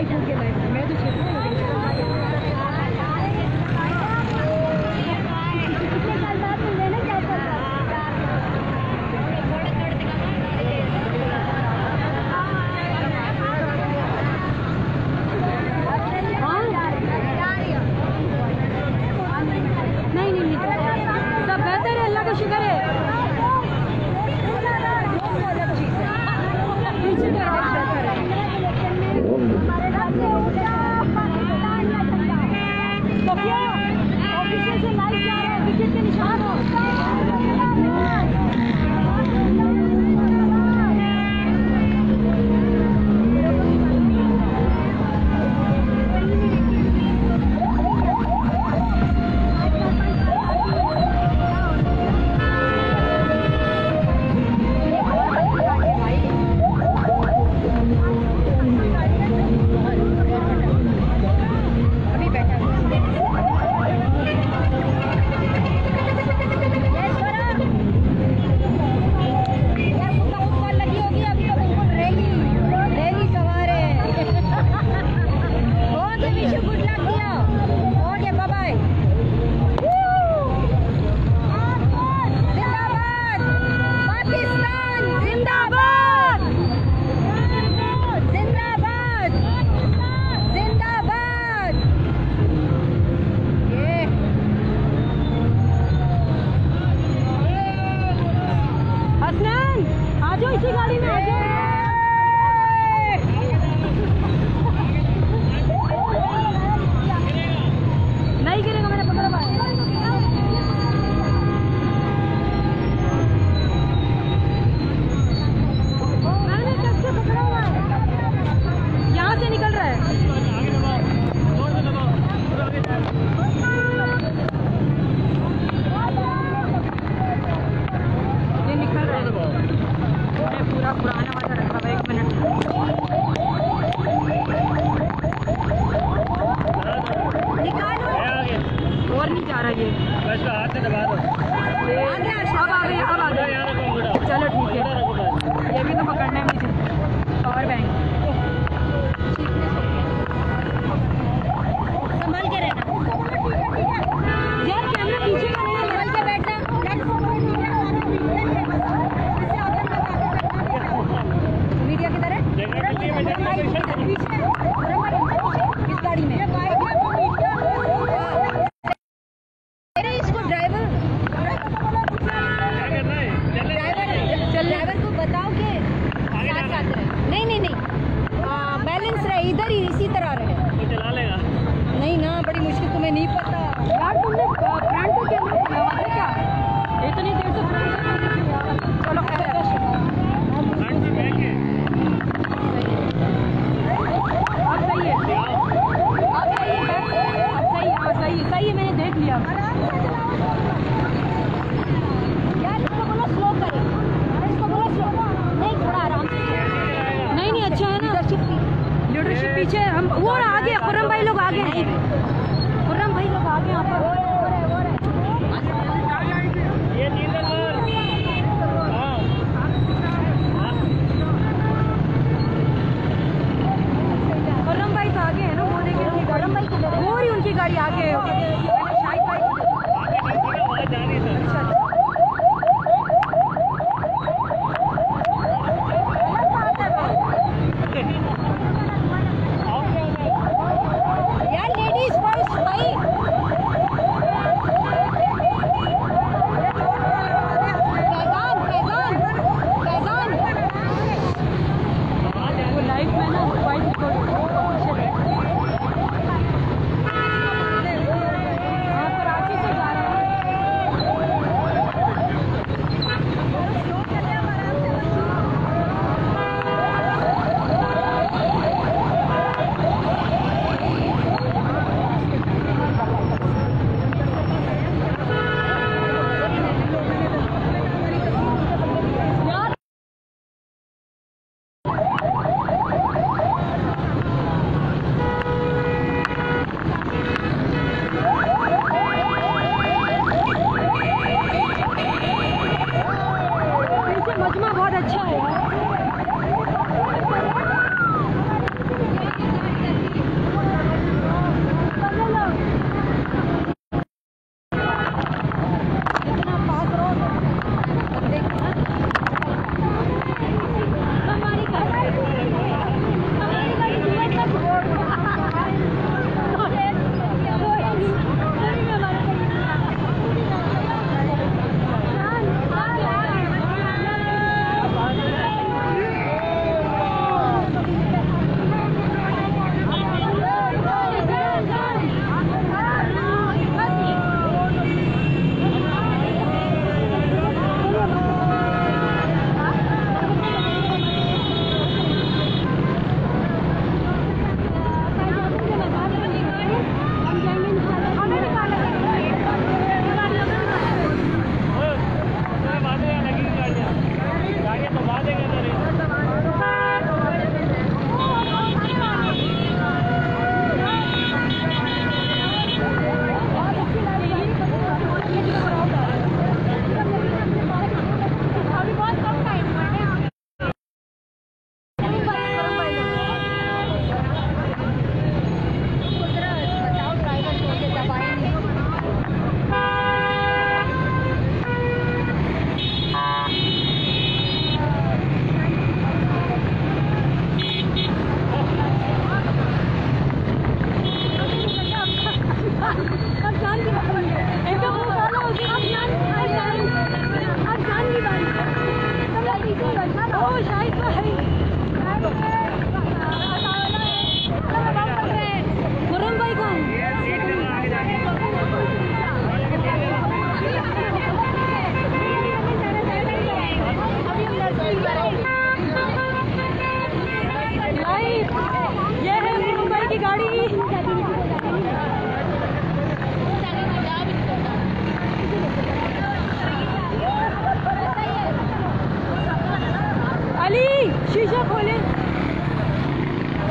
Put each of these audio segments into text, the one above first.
मैं तो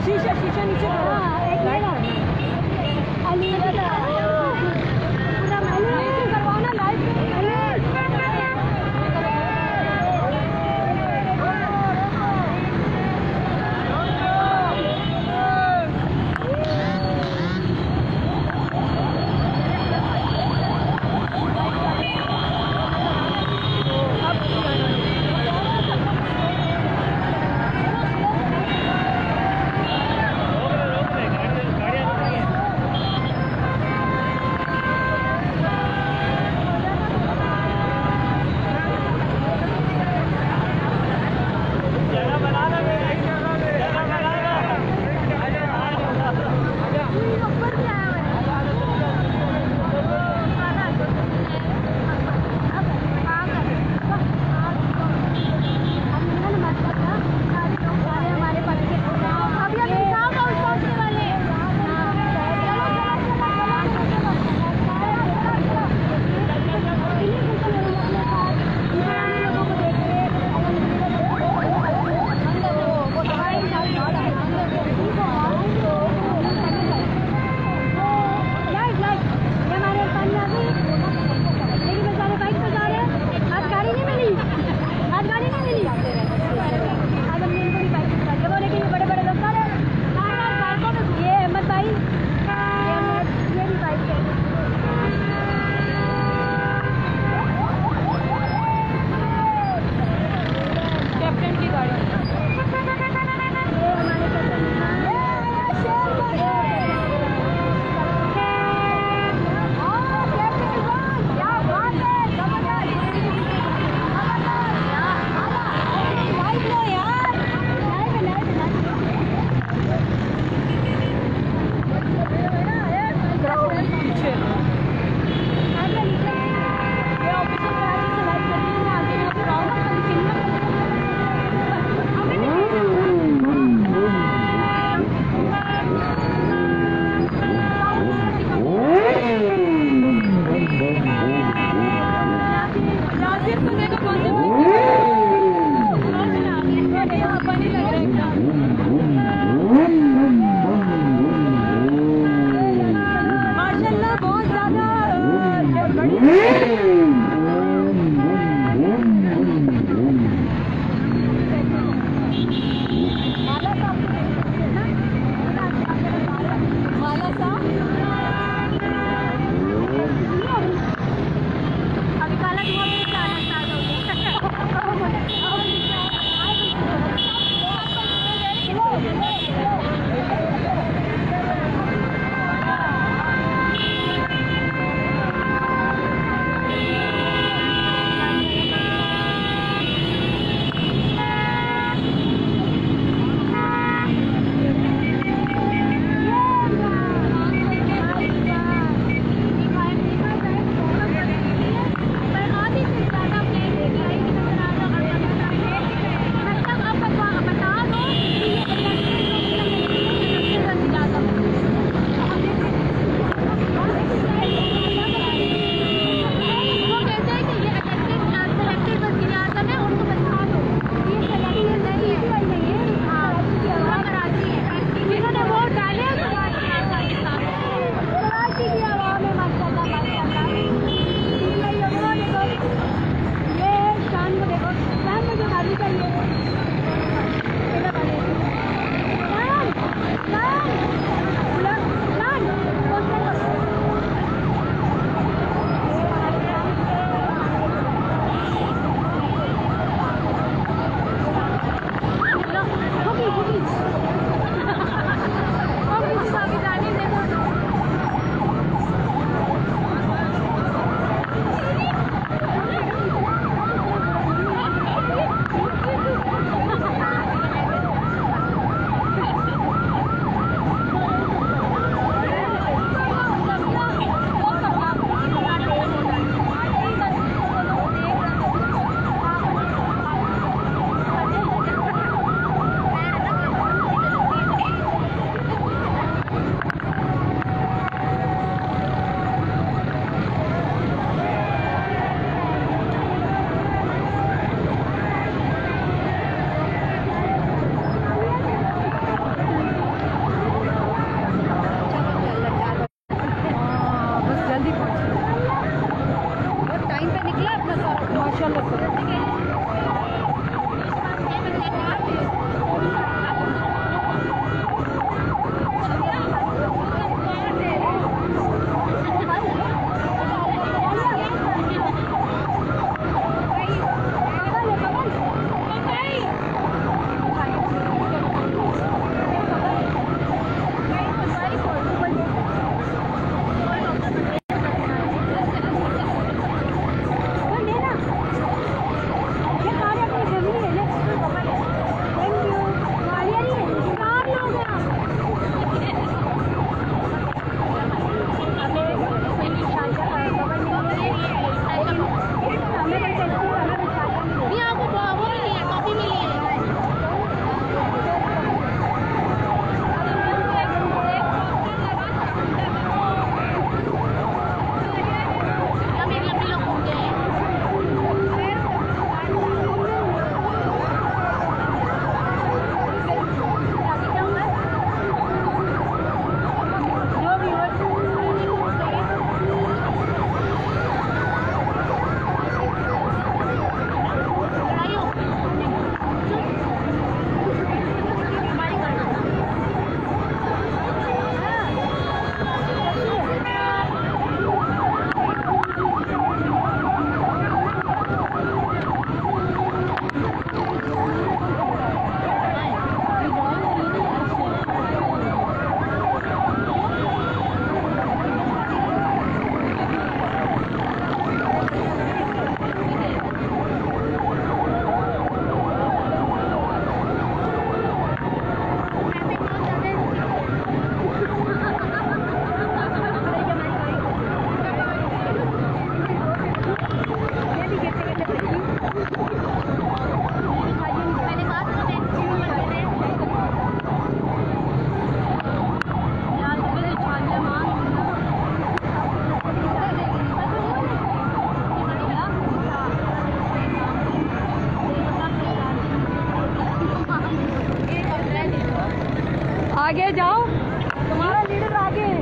शीशा शीशा नीचे करो। एक लाइट अली पूरा मैंने करवाओ ना लाइट। आगे जाओ, तुम्हारा लीडर आगे है।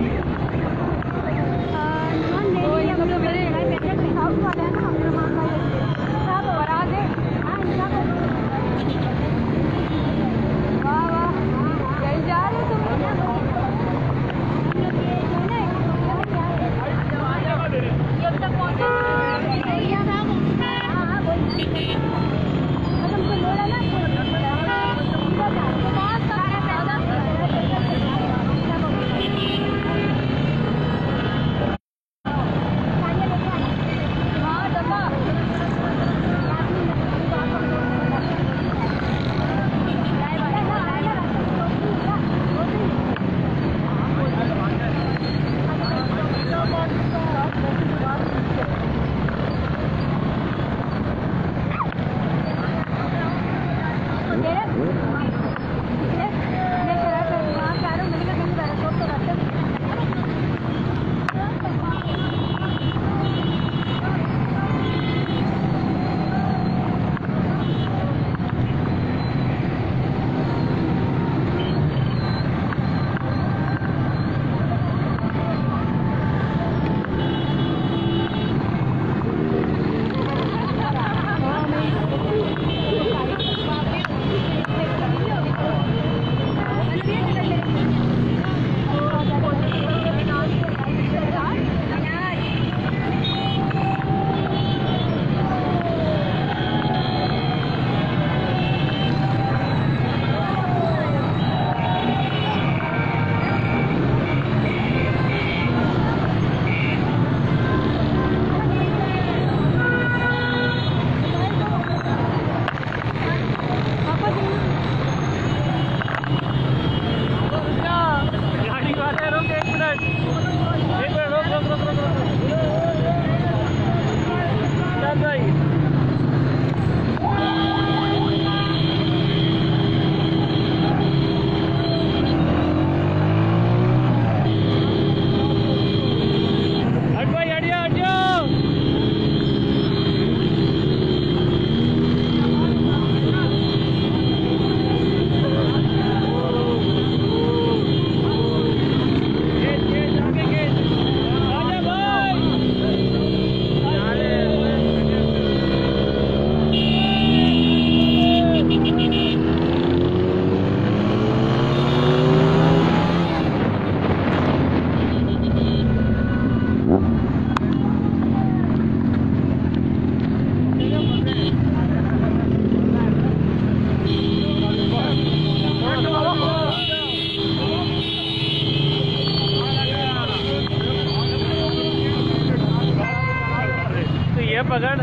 पकड़,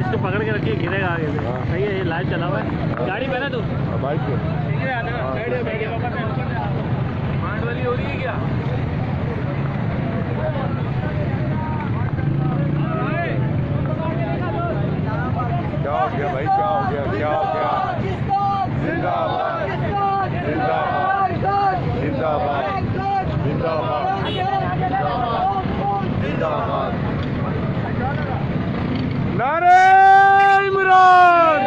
इसको पकड़ के रखिए, गिरेगा आगे से। सही है, ये लाइव चला हुआ है। गाड़ी पे ना तू बाइक पे मांड वाली हो रही है क्या? क्या हो गया भाई, क्या हो गया, क्या हो गया? जिंदाबाद जिंदाबाद जिंदाबाद जिंदाबाद जिंदाबाद। नारे इमरान,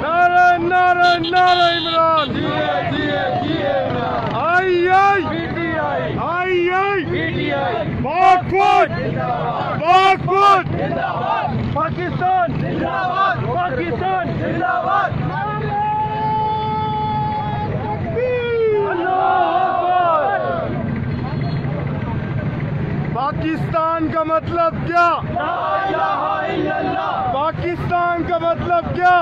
नारे नारे नारे इमरान, आई आई आई आई बागपुर बागपुर पाकिस्तान जिंदाबाद, पाकिस्तान जिंदाबाद। पाकिस्तान का मतलब क्या? पाकिस्तान का मतलब क्या?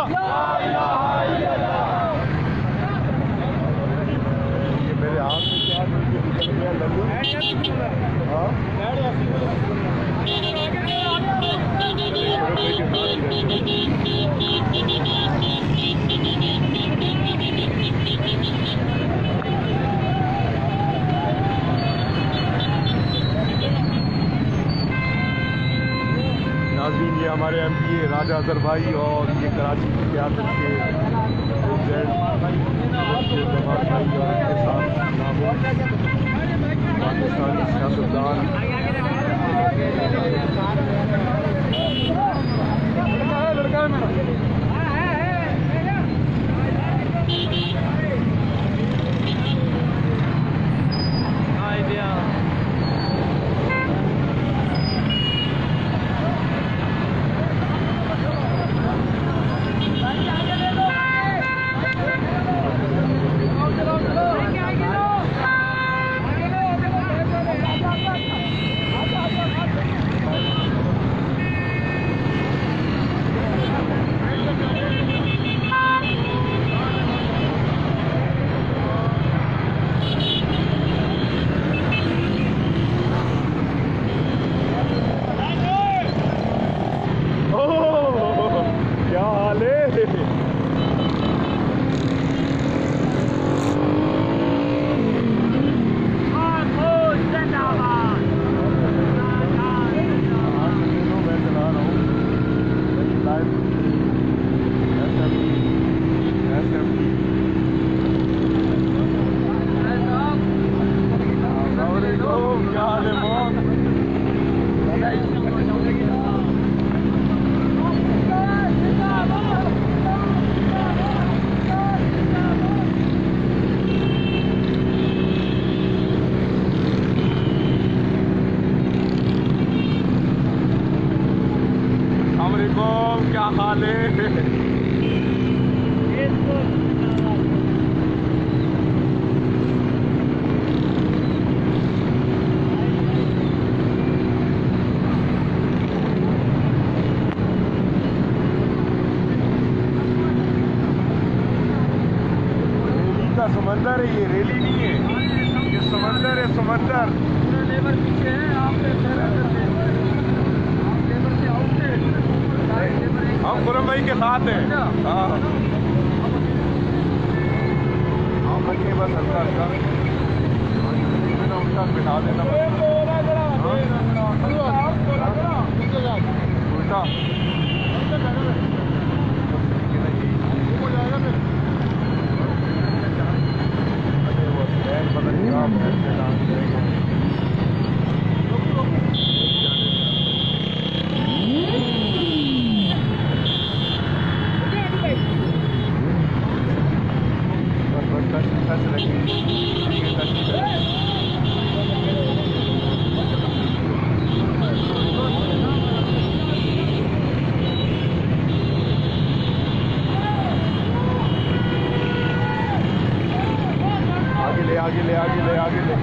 मेरे हाथ में नाज़रीन, ये हमारे एमपीए राजा अजहर भाई और ये कराची की क़यादत के प्रेसिडेंट भाई और इनके साथ पाकिस्तानी सियासतदान हाल है? समंदर है, ये रेली नहीं है, ये समंदर है, समंदर। लेबर पीछे है, आप हम खुरम भाई के साथ हैं। हाँ हम रखिए बस हल्का हल्का उल्टा बिठा देना उल्टा आगे ले आगे ले आगे ले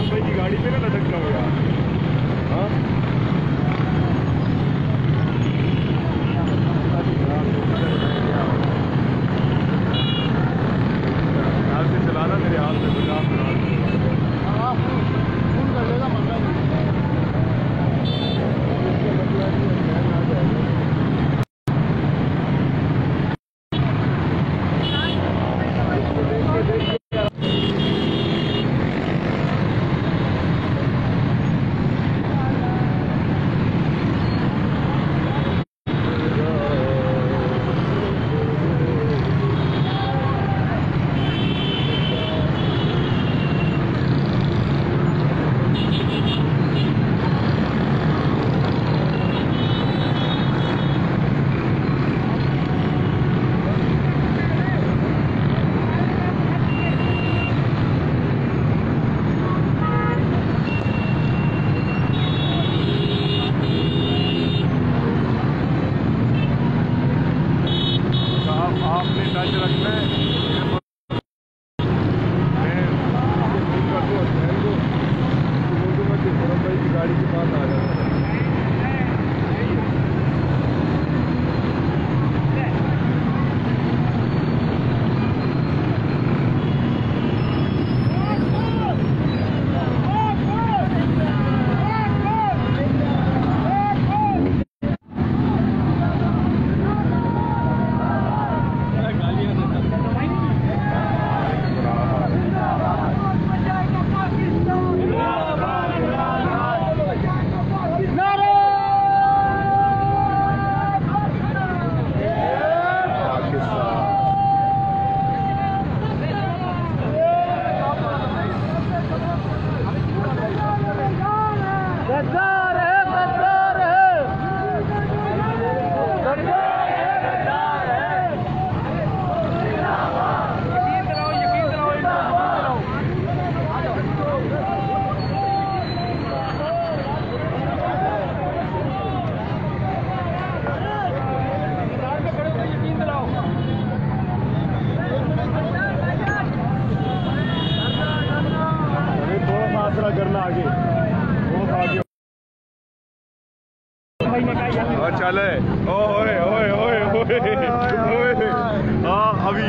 भाई की गाड़ी पे ना लटक रहा हो यार। हाँ हाथ से चलाना, मेरे हाथ में गुलाब फोन कर लेगा मंगा आपने टच रखना है। भाई की गाड़ी के पास आ जाता है। करना आगे बहुत आगे और चले ओए ओए ओए ओए हाँ अभी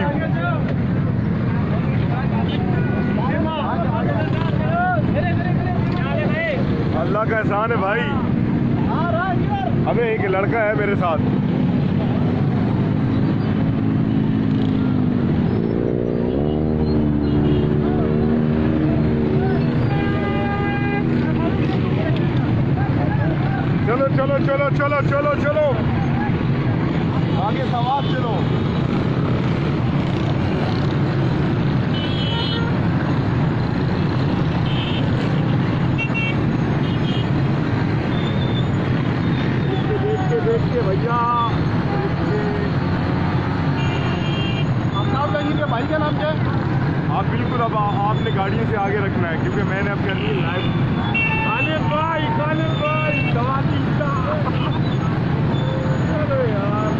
अल्लाह का एहसान है भाई। अबे एक लड़का है मेरे साथ। चलो चलो चलो चलो चलो चलो आगे सवार चलो। देखिए भैया आप नाम लगेंगे भाई का नाम क्या है? आप बिल्कुल अब आपने गाड़ियों से आगे रखना है क्योंकि मैंने अब करनी लाइव आने खालिद भाई दवा दीजिए। चलो यार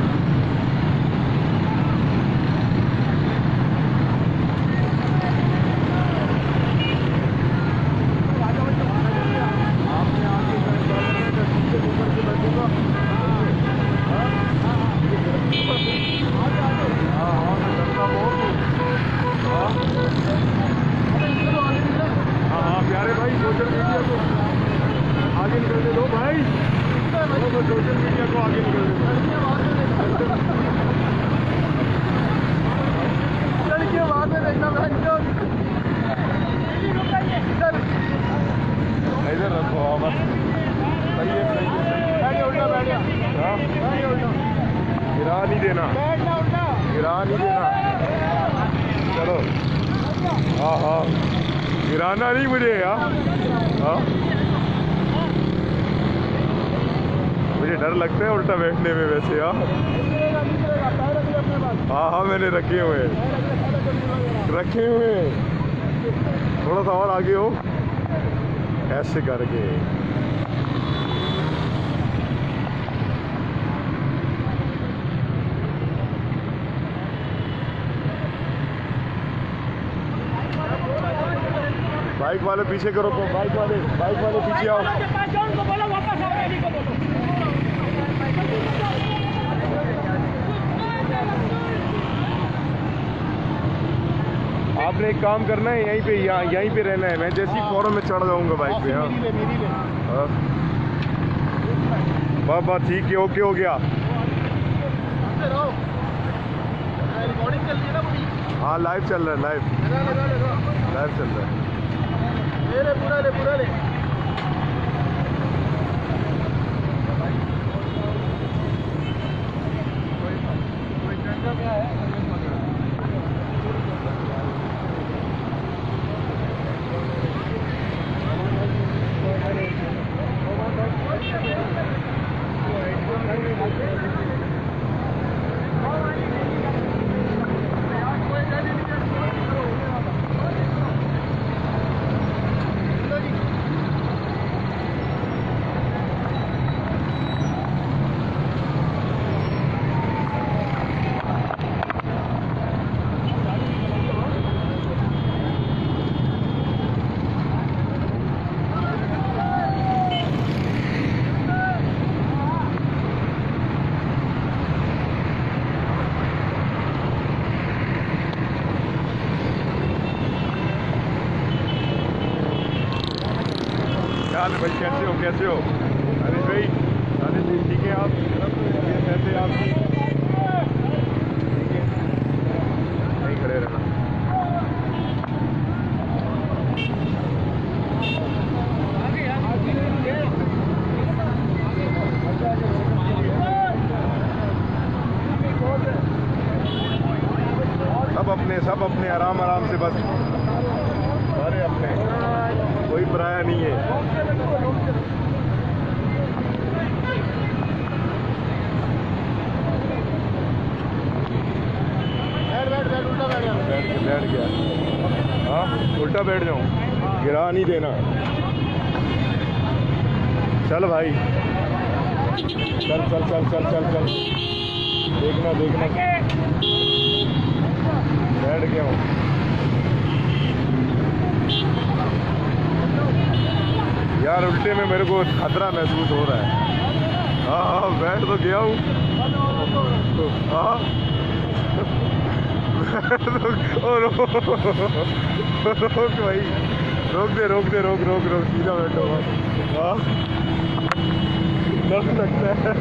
आपने आगे ऊपर से बैठूंगा। हाँ प्यारे भाई सोशल मीडिया को आगे निकलने दो भाई, सोशल मीडिया को आगे निकलने दो। लड़कियां बाद में देखना इधर रखो बस। सही है सही है। उल्टा बैठ गया। हाँ गिरा नहीं देना, गिरा नहीं देना। चलो हाँ हाँ गिराना नहीं मुझे यार। हाँ मुझे डर लगता है उल्टा बैठने में वैसे। हाँ हाँ मैंने रखे हुए थोड़ा सा और आगे हो ऐसे करके। बाइक वाले पीछे करो, बाइक वाले पीछे आओ। आपने एक काम करना है, यहीं पे रहना है। मैं जैसे ही फौरन में चढ़ जाऊंगा बाइक पे। हाँ बाबा ठीक है, ओके हो गया। रिकॉर्डिंग चल रही है ना पूरी? हाँ लाइव चल रहा है, लाइव चल रहा है। पूरा ले भाई कैसे हो अनिल भाई ठीक है आप? कैसे आप? नहीं खड़े रहना। सब अपने आराम से बस सारे अपने, कोई पराया नहीं है। बैठ गया। हाँ उल्टा बैठ जाऊँ, गिरा नहीं देना। चल भाई चल देखना बैठ गया हूँ। यार उल्टे में मेरे को खतरा महसूस हो रहा है। हाँ बैठ तो गया हूँ। हाँ रोक भाई, रोक दे सीधा बैठो। हाँ डर लगता है।